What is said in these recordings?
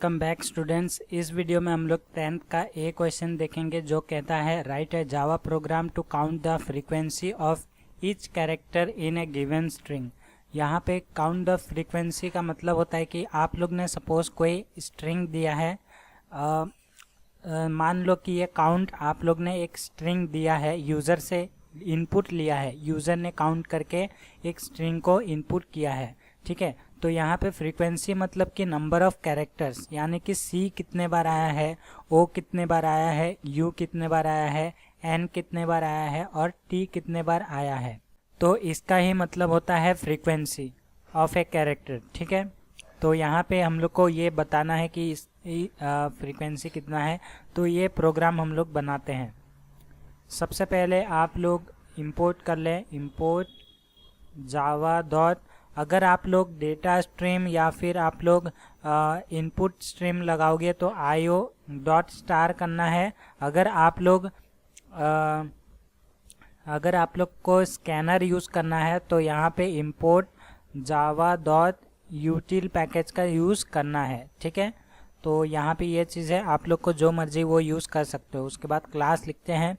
Welcome back students. इस video में हम लोग 10th का एक क्वेश्चन देखेंगे जो कहता है write a Java program to count the frequency of each character in a given string. यहाँ पे काउंट द फ्रीक्वेंसी का मतलब होता है कि आप लोग ने सपोज कोई स्ट्रिंग दिया है, मान लो कि ये काउंट आप लोग ने एक स्ट्रिंग दिया है, यूज़र से इनपुट लिया है, यूज़र ने काउंट करके एक स्ट्रिंग को इनपुट किया है। ठीक है, तो यहाँ पे फ्रीक्वेंसी मतलब कि नंबर ऑफ कैरेक्टर्स, यानी कि सी कितने बार आया है, ओ कितने बार आया है, यू कितने बार आया है, एन कितने बार आया है और टी कितने बार आया है। तो इसका ही मतलब होता है फ्रीक्वेंसी ऑफ ए कैरेक्टर। ठीक है, तो यहाँ पे हम लोग को ये बताना है कि इस फ्रीक्वेंसी कितना है। तो ये प्रोग्राम हम लोग बनाते हैं। सबसे पहले आप लोग इंपोर्ट कर लें, इंपोर्ट जावा डॉट, अगर आप लोग डेटा स्ट्रीम या फिर आप लोग इनपुट स्ट्रीम लगाओगे तो IO डॉट स्टार करना है। अगर आप लोग को स्कैनर यूज़ करना है तो यहाँ पे इंपोर्ट जावा डॉट यूटिल पैकेज का यूज़ करना है। ठीक है, तो यहाँ पे ये चीज़ है, आप लोग को जो मर्जी वो यूज़ कर सकते हो। उसके बाद क्लास लिखते हैं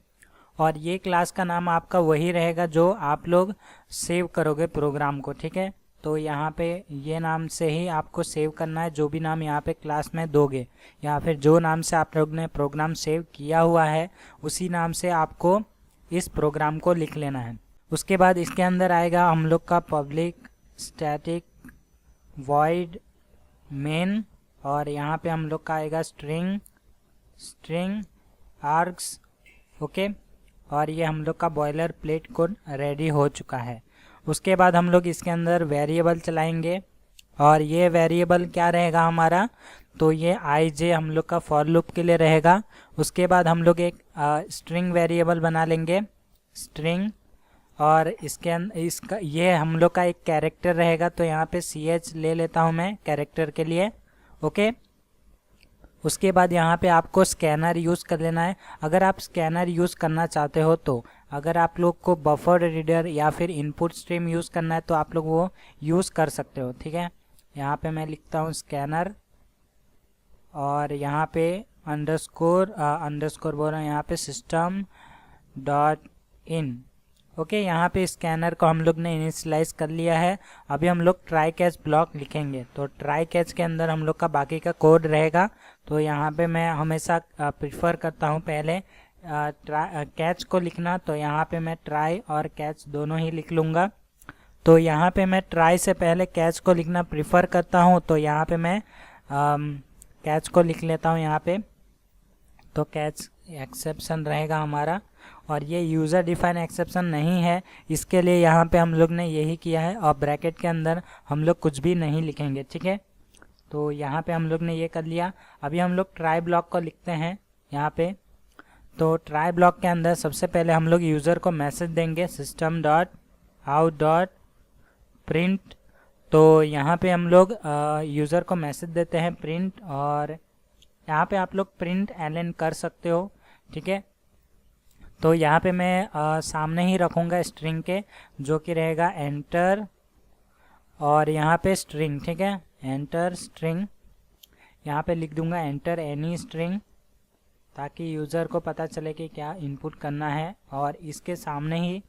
और ये क्लास का नाम आपका वही रहेगा जो आप लोग सेव करोगे प्रोग्राम को। ठीक है, तो यहाँ पे ये नाम से ही आपको सेव करना है, जो भी नाम यहाँ पे क्लास में दोगे या फिर जो नाम से आप लोग ने प्रोग्राम सेव किया हुआ है उसी नाम से आपको इस प्रोग्राम को लिख लेना है। उसके बाद इसके अंदर आएगा हम लोग का पब्लिक स्टैटिक वॉइड मेन, और यहाँ पे हम लोग का आएगा स्ट्रिंग आर्ग्स। ओके, और ये हम लोग का बॉयलर प्लेट कोड रेडी हो चुका है। उसके बाद हम लोग इसके अंदर वेरिएबल चलाएंगे और ये वेरिएबल क्या रहेगा हमारा, तो ये IJ हम लोग का फॉर लूप के लिए रहेगा। उसके बाद हम लोग एक स्ट्रिंग वेरिएबल बना लेंगे स्ट्रिंग, और इसका ये हम लोग का एक कैरेक्टर रहेगा, तो यहाँ पे CH ले लेता हूँ मैं कैरेक्टर के लिए। ओके, उसके बाद यहाँ पे आपको स्कैनर यूज़ कर लेना है। अगर आप स्कैनर यूज़ करना चाहते हो तो अगर आप लोग को बफर रीडर या फिर इनपुट स्ट्रीम यूज़ करना है तो आप लोग वो यूज़ कर सकते हो। ठीक है, यहाँ पे मैं लिखता हूँ स्कैनर और यहाँ पे अंडरस्कोर बोल रहा हूँ, यहाँ पे सिस्टम डॉट इन। ओके, यहाँ पे स्कैनर को हम लोग ने इनिशियलाइज कर लिया है। अभी हम लोग ट्राई कैच ब्लॉक लिखेंगे, तो ट्राई कैच के अंदर हम लोग का बाकी का कोड रहेगा। तो यहाँ पे मैं हमेशा प्रिफर करता हूँ पहले कैच को लिखना, तो यहाँ पे मैं ट्राई और कैच दोनों ही लिख लूँगा। तो यहाँ पे मैं ट्राई से पहले कैच को लिखना प्रिफर करता हूँ, तो यहाँ पे मैं कैच को लिख लेता हूँ यहाँ पे। तो कैच एक्सेप्शन रहेगा हमारा, और ये यूज़र डिफाइन एक्सेप्शन नहीं है, इसके लिए यहाँ पे हम लोग ने यही किया है, और ब्रैकेट के अंदर हम लोग कुछ भी नहीं लिखेंगे। ठीक है, तो यहाँ पे हम लोग ने ये कर लिया। अभी हम लोग ट्राई ब्लॉक को लिखते हैं यहाँ पे। तो ट्राई ब्लॉक के अंदर सबसे पहले हम लोग यूज़र को मैसेज देंगे system dot out dot print. तो यहाँ पे हम लोग यूज़र को मैसेज देते हैं प्रिंट, और यहाँ पे आप लोग प्रिंट एलन कर सकते हो। ठीक है, तो यहाँ पे मैं सामने ही रखूँगा स्ट्रिंग के, जो कि रहेगा एंटर और यहाँ पे स्ट्रिंग। ठीक है, एंटर स्ट्रिंग, यहाँ पे लिख दूँगा एंटर एनी स्ट्रिंग, ताकि यूज़र को पता चले कि क्या इनपुट करना है। और इसके सामने ही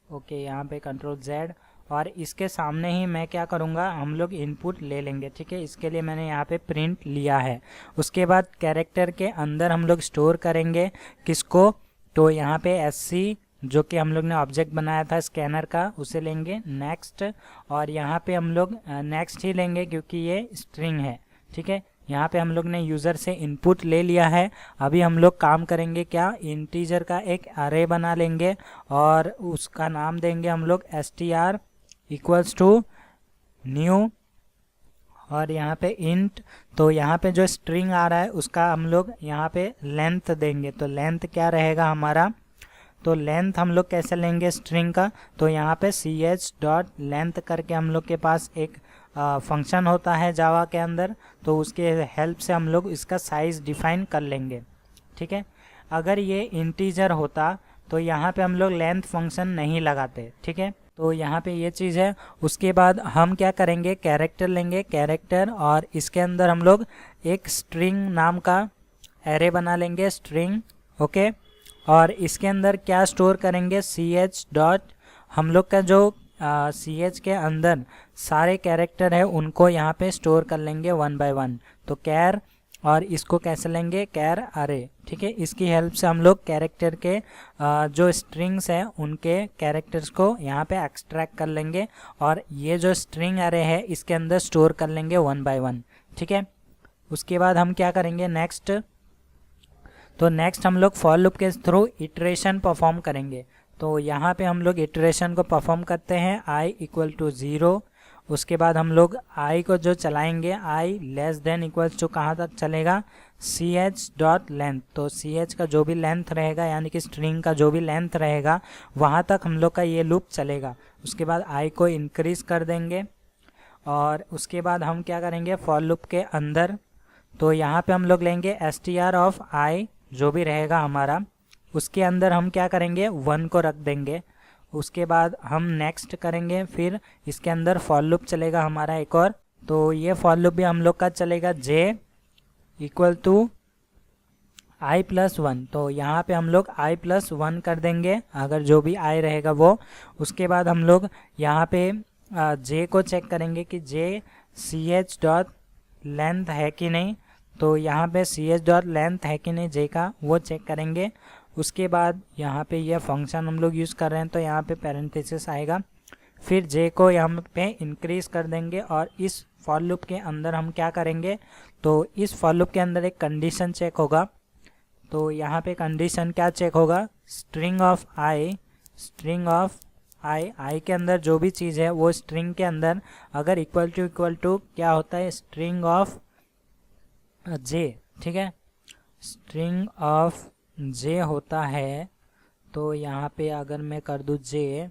ओके, यहाँ पे कंट्रोल Z, और इसके सामने ही मैं क्या करूँगा, हम लोग इनपुट ले लेंगे। ठीक है, इसके लिए मैंने यहाँ पे प्रिंट लिया है। उसके बाद कैरेक्टर के अंदर हम लोग स्टोर करेंगे किसको, तो यहाँ पे SC जो कि हम लोग ने ऑब्जेक्ट बनाया था स्कैनर का, उसे लेंगे नेक्स्ट, और यहाँ पे हम लोग नेक्स्ट ही लेंगे क्योंकि ये स्ट्रिंग है। ठीक है, यहाँ पे हम लोग ने यूज़र से इनपुट ले लिया है। अभी हम लोग काम करेंगे क्या, इंटीजर का एक अरे बना लेंगे और उसका नाम देंगे हम लोग str इक्वल्स टू न्यू, और यहाँ पे इंट। तो यहाँ पे जो स्ट्रिंग आ रहा है उसका हम लोग यहाँ पे लेंथ देंगे। तो लेंथ क्या रहेगा हमारा, तो लेंथ हम लोग कैसे लेंगे स्ट्रिंग का, तो यहाँ पे ch डॉट लेंथ करके हम लोग के पास एक फंक्शन होता है जावा के अंदर, तो उसके हेल्प से हम लोग इसका साइज़ डिफाइन कर लेंगे। ठीक है, अगर ये इंटीजर होता तो यहाँ पे हम लोग लेंथ फंक्शन नहीं लगाते। ठीक है, तो यहाँ पे ये चीज़ है। उसके बाद हम क्या करेंगे, कैरेक्टर लेंगे, कैरेक्टर, और इसके अंदर हम लोग एक स्ट्रिंग नाम का एरे बना लेंगे, स्ट्रिंग। ओके, और इसके अंदर क्या स्टोर करेंगे, ch डॉट, हम लोग का जो ch के अंदर सारे कैरेक्टर है उनको यहाँ पे स्टोर कर लेंगे 1 बाय 1। तो कैर, और इसको कैसे लेंगे, कैर अरे। ठीक है, इसकी हेल्प से हम लोग कैरेक्टर के जो स्ट्रिंग्स हैं उनके कैरेक्टर्स को यहाँ पे एक्सट्रैक्ट कर लेंगे, और ये जो स्ट्रिंग अरे है इसके अंदर स्टोर कर लेंगे 1 बाय 1। ठीक है, उसके बाद हम क्या करेंगे नेक्स्ट, तो नेक्स्ट हम लोग फॉर लूप के थ्रू इटरेशन परफॉर्म करेंगे। तो यहाँ पे हम लोग इटरेशन को परफॉर्म करते हैं i इक्वल टू 0। उसके बाद हम लोग i को जो चलाएंगे, i less than equals to कहाँ तक चलेगा, ch डॉट लेंथ। तो ch का जो भी लेंथ रहेगा, यानी कि स्ट्रिंग का जो भी लेंथ रहेगा, वहाँ तक हम लोग का ये लूप चलेगा। उसके बाद i को इंक्रीज कर देंगे, और उसके बाद हम क्या करेंगे फॉर लूप के अंदर, तो यहाँ पे हम लोग लेंगे str ऑफ i जो भी रहेगा हमारा, उसके अंदर हम क्या करेंगे 1 को रख देंगे। उसके बाद हम नेक्स्ट करेंगे, फिर इसके अंदर फॉर लूप चलेगा हमारा एक और। तो ये फॉर लूप भी हम लोग का चलेगा j equal to i plus 1। तो यहाँ पे हम लोग i प्लस 1 कर देंगे, अगर जो भी i रहेगा वो। उसके बाद हम लोग यहाँ पे j को चेक करेंगे कि j ch डॉट लेंथ है कि नहीं। तो यहाँ पे ch डॉट लेंथ है कि नहीं j का, वो चेक करेंगे। उसके बाद यहाँ पे यह फंक्शन हम लोग यूज़ कर रहे हैं, तो यहाँ पे पैरेंथेसिस आएगा, फिर j को यहाँ पे इंक्रीज कर देंगे। और इस फॉर लूप के अंदर हम क्या करेंगे, तो इस फॉर लूप के अंदर एक कंडीशन चेक होगा। तो यहाँ पे कंडीशन क्या चेक होगा, string of i, string of i के अंदर जो भी चीज़ है वो स्ट्रिंग के अंदर अगर इक्वल टू क्या होता है, स्ट्रिंग ऑफ j। ठीक है, स्ट्रिंग ऑफ j होता है। तो यहाँ पे अगर मैं कर दूँ j,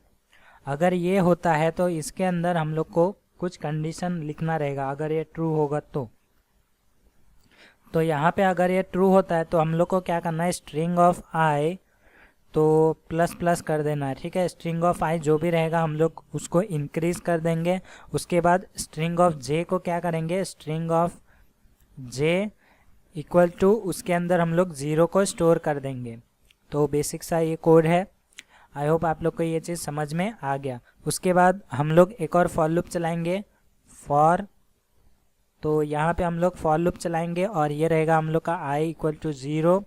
अगर ये होता है तो इसके अंदर हम लोग को कुछ कंडीशन लिखना रहेगा, अगर ये ट्रू होगा तो यहाँ पे अगर ये ट्रू होता है तो हम लोग को क्या करना है, स्ट्रिंग ऑफ i तो प्लस प्लस कर देना है। ठीक है, स्ट्रिंग ऑफ i जो भी रहेगा हम लोग उसको इंक्रीज कर देंगे। उसके बाद स्ट्रिंग ऑफ j को क्या करेंगे, string of j equal to उसके अंदर हम लोग 0 को स्टोर कर देंगे। तो बेसिक सा ये कोड है। आई होप आप लोग को ये चीज़ समझ में आ गया। उसके बाद हम लोग एक और फॉर लूप चलाएंगे, फॉर। तो यहाँ पे हम लोग फॉर लूप चलाएंगे और ये रहेगा हम लोग का i इक्वल टू 0।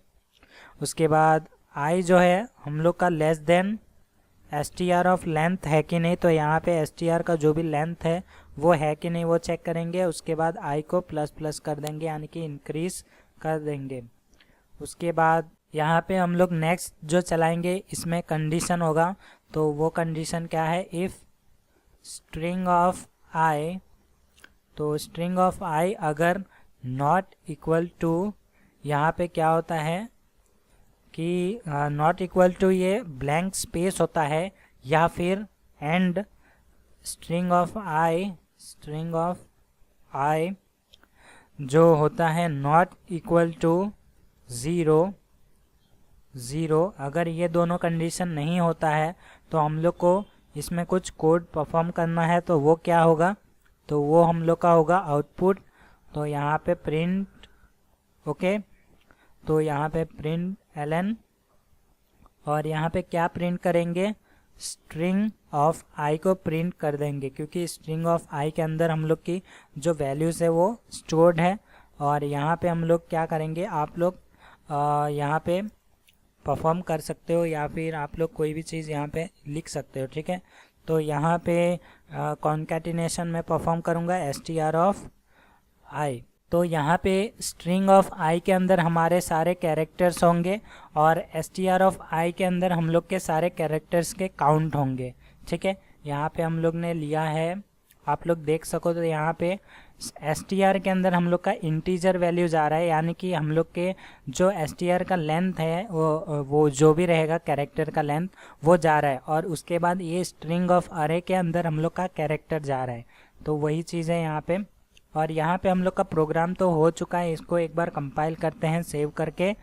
उसके बाद i जो है हम लोग का less than str of length है कि नहीं। तो यहाँ पे str का जो भी लेंथ है वो है कि नहीं वो चेक करेंगे। उसके बाद i को प्लस प्लस कर देंगे, यानी कि इंक्रीज कर देंगे। उसके बाद यहाँ पे हम लोग नेक्स्ट जो चलाएंगे इसमें कंडीशन होगा। तो वो कंडीशन क्या है, इफ़ स्ट्रिंग ऑफ i, तो स्ट्रिंग ऑफ i अगर नॉट इक्वल टू, यहाँ पे क्या होता है कि नॉट इक्वल टू ये ब्लैंक स्पेस होता है, या फिर एंड स्ट्रिंग ऑफ i जो होता है नॉट इक्वल टू 0, अगर ये दोनों कंडीशन नहीं होता है तो हम लोग को इसमें कुछ कोड परफॉर्म करना है। तो वो क्या होगा, तो वो हम लोग का होगा आउटपुट। तो यहाँ पे प्रिंट, ओके, तो यहाँ पे प्रिंट ln, और यहाँ पे क्या प्रिंट करेंगे, स्ट्रिंग ऑफ i को प्रिंट कर देंगे, क्योंकि स्ट्रिंग ऑफ i के अंदर हम लोग की जो वैल्यूज़ है वो स्टोर्ड है। और यहाँ पे हम लोग क्या करेंगे, आप लोग यहाँ पे परफॉर्म कर सकते हो, या फिर आप लोग कोई भी चीज़ यहाँ पे लिख सकते हो। ठीक है, तो यहाँ पे कॉन्कैटिनेशन में परफॉर्म करूँगा str ऑफ i। तो यहाँ पे स्ट्रिंग ऑफ i के अंदर हमारे सारे कैरेक्टर्स होंगे, और str ऑफ i के अंदर हम लोग के सारे कैरेक्टर्स के काउंट होंगे। ठीक है, यहाँ पे हम लोग ने लिया है, आप लोग देख सको तो यहाँ पे str के अंदर हम लोग का इंटीजर वैल्यू जा रहा है, यानी कि हम लोग के जो str का लेंथ है वो जो भी रहेगा कैरेक्टर का लेंथ वो जा रहा है, और उसके बाद ये स्ट्रिंग ऑफ अरे के अंदर हम लोग का कैरेक्टर जा रहा है। तो वही चीज़ है यहाँ पे। और यहाँ पे हम लोग का प्रोग्राम तो हो चुका है, इसको एक बार कंपाइल करते हैं सेव करके।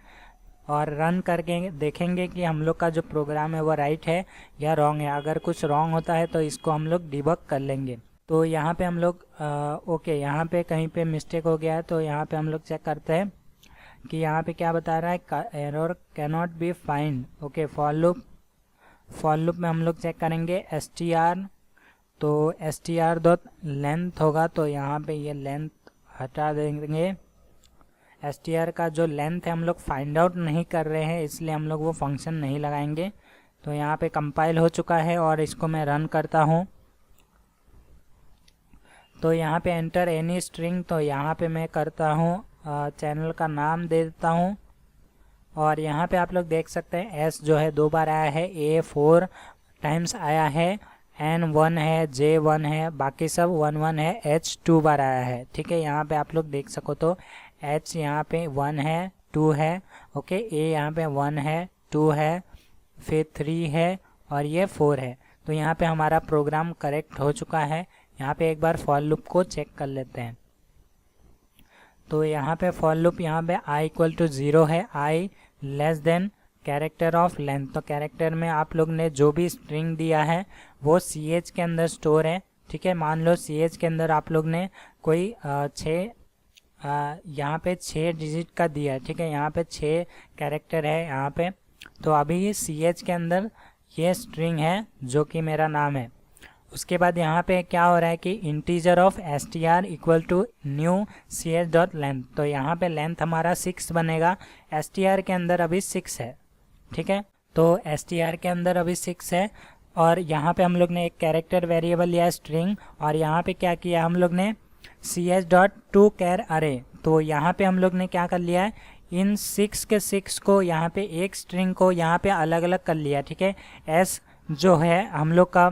और रन करके देखेंगे कि हम लोग का जो प्रोग्राम है वो राइट है या रॉन्ग है। अगर कुछ रॉन्ग होता है तो इसको हम लोग डिबग कर लेंगे। तो यहाँ पे हम लोग ओके, यहाँ पे कहीं पे मिस्टेक हो गया है, तो यहाँ पे हम लोग चेक करते हैं कि यहाँ पे क्या बता रहा है, error cannot be find. Okay, for loop में हम लोग चेक करेंगे str, तो str डॉट लेंथ होगा, तो यहाँ पे ये लेंथ हटा देंगे। str का जो लेंथ है हम लोग फाइंड आउट नहीं कर रहे हैं, इसलिए हम लोग वो फंक्शन नहीं लगाएंगे। तो यहाँ पे कंपाइल हो चुका है और इसको मैं रन करता हूँ। तो यहाँ पे एंटर एनी स्ट्रिंग, तो यहाँ पे मैं करता हूँ चैनल का नाम दे देता हूँ। और यहाँ पे आप लोग देख सकते हैं S जो है 2 बार आया है, A 4 टाइम्स आया है, N 1 है, J 1 है, बाकी सब 1 1 है, H 2 बार आया है। ठीक है, यहाँ पे आप लोग देख सको तो H यहाँ पे 1 है, 2 है, ओके, A यहाँ पे 1 है, 2 है, फिर 3 है और ये 4 है। तो यहाँ पे हमारा प्रोग्राम करेक्ट हो चुका है। यहाँ पे एक बार फॉर लूप को चेक कर लेते हैं। तो यहाँ पे फॉर लूप यहाँ पे i इक्वल टू 0 है, i less then character of length. तो कैरेक्टर में आप लोग ने जो भी स्ट्रिंग दिया है वो ch के अंदर स्टोर है। ठीक है, मान लो ch के अंदर आप लोग ने कोई यहाँ पे 6 डिजिट का दिया है। ठीक है, यहाँ पे 6 कैरेक्टर है यहाँ पे। तो अभी ये ch के अंदर ये स्ट्रिंग है जो कि मेरा नाम है। उसके बाद यहाँ पे क्या हो रहा है कि integer of str equal to new ch dot length. तो यहाँ पे लेंथ हमारा 6 बनेगा, str के अंदर अभी 6 है। ठीक है, तो str के अंदर अभी 6 है और यहाँ पे हम लोग ने एक कैरेक्टर वेरिएबल लिया स्ट्रिंग, और यहाँ पे क्या किया हम लोग ने ch डॉट टू कैर अरे। तो यहाँ पे हम लोग ने क्या कर लिया है, इन 6 के 6 को यहाँ पे एक स्ट्रिंग को यहाँ पे अलग अलग कर लिया। ठीक है, s जो है हम लोग का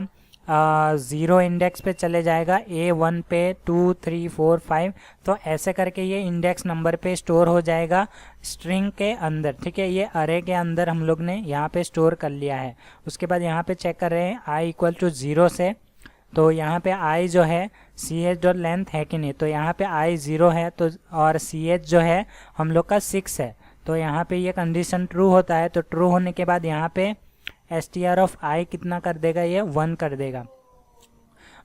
0 इंडेक्स पे चले जाएगा, A1 पे 2 3 4 5, तो ऐसे करके ये इंडेक्स नंबर पे स्टोर हो जाएगा स्ट्रिंग के अंदर। ठीक है, ये अरे के अंदर हम लोग ने यहाँ पे स्टोर कर लिया है। उसके बाद यहाँ पे चेक कर रहे हैं i इक्वल टू 0 से, तो यहाँ पे i जो है ch डॉट लेंथ है कि नहीं, तो यहाँ पे i 0 है, तो और ch जो है हम लोग का 6 है। तो यहाँ पे ये कंडीशन ट्रू होता है। तो ट्रू होने के बाद यहाँ पे str ऑफ i कितना कर देगा, ये 1 कर देगा।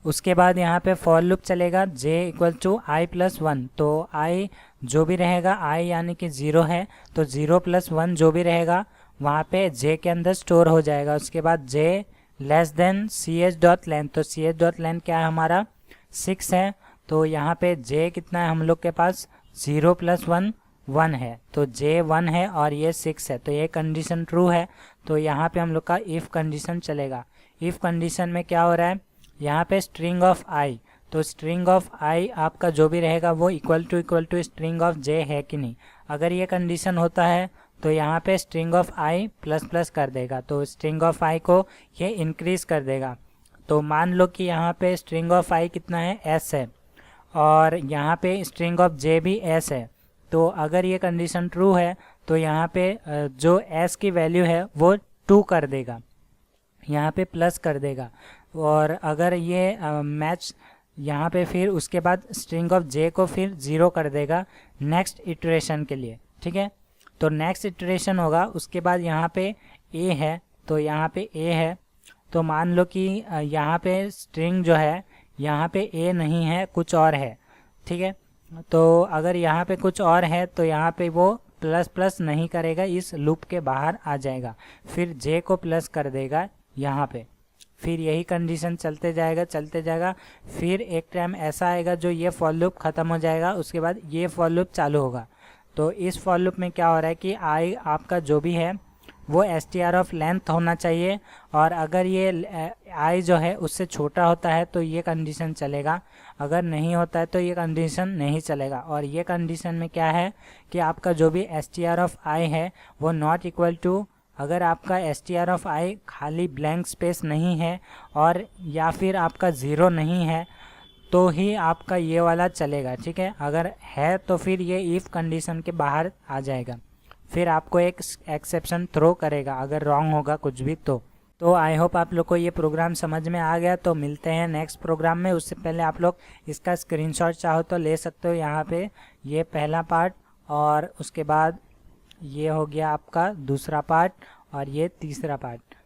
उसके बाद यहाँ पे फॉर लूप चलेगा j equal to i plus 1। तो i जो भी रहेगा, i यानी कि 0 है, तो 0 प्लस 1 जो भी रहेगा वहाँ पे j के अंदर स्टोर हो जाएगा। उसके बाद j less than ch dot length. तो ch डॉट लेंथ क्या है हमारा 6 है, तो यहाँ पे j कितना है हम लोग के पास 0 प्लस 1 1 है, तो j 1 है और ये 6 है, तो ये कंडीशन ट्रू है। तो यहाँ पे हम लोग का इफ़ कंडीशन चलेगा। इफ़ कंडीशन में क्या हो रहा है, यहाँ पे स्ट्रिंग ऑफ i, तो स्ट्रिंग ऑफ i आपका जो भी रहेगा वो equal to string of j है कि नहीं। अगर ये कंडीशन होता है तो यहाँ पे string of i plus plus कर देगा, तो स्ट्रिंग ऑफ i को ये इंक्रीज कर देगा। तो मान लो कि यहाँ पे स्ट्रिंग ऑफ i कितना है s है, और यहाँ पे स्ट्रिंग ऑफ j भी s है। तो अगर ये कंडीशन ट्रू है तो यहाँ पे जो s की वैल्यू है वो 2 कर देगा, यहाँ पे प्लस कर देगा। और अगर ये मैच यहाँ पे फिर उसके बाद स्ट्रिंग ऑफ j को फिर 0 कर देगा नेक्स्ट इटरेशन के लिए। ठीक है, तो नेक्स्ट इटरेशन होगा। उसके बाद यहाँ पे a है, तो यहाँ पे a है, तो मान लो कि यहाँ पे स्ट्रिंग जो है यहाँ पे a नहीं है, कुछ और है। ठीक है, तो अगर यहाँ पे कुछ और है तो यहाँ पे वो प्लस प्लस नहीं करेगा, इस लूप के बाहर आ जाएगा, फिर j को प्लस कर देगा यहाँ पे। फिर यही कंडीशन चलते जाएगा। फिर एक टाइम ऐसा आएगा जो ये फॉर लूप ख़त्म हो जाएगा, उसके बाद ये फॉर लूप चालू होगा। तो इस फॉर लूप में क्या हो रहा है कि i आपका जो भी है वो str ऑफ लेंथ होना चाहिए, और अगर ये i जो है उससे छोटा होता है तो ये कंडीशन चलेगा, अगर नहीं होता है तो ये कंडीशन नहीं चलेगा। और ये कंडीशन में क्या है कि आपका जो भी str ऑफ i है वो नॉट इक्वल टू, अगर आपका str ऑफ i खाली ब्लैंक स्पेस नहीं है और या फिर आपका 0 नहीं है तो ही आपका ये वाला चलेगा। ठीक है, अगर है तो फिर ये इफ़ कंडीशन के बाहर आ जाएगा, फिर आपको एक एक्सेप्शन थ्रो करेगा अगर रॉन्ग होगा कुछ भी। तो आई होप आप लोग को ये प्रोग्राम समझ में आ गया। तो मिलते हैं नेक्स्ट प्रोग्राम में। उससे पहले आप लोग इसका स्क्रीनशॉट चाहो तो ले सकते हो, यहाँ पे ये पहला पार्ट, और उसके बाद ये हो गया आपका दूसरा पार्ट और ये तीसरा पार्ट।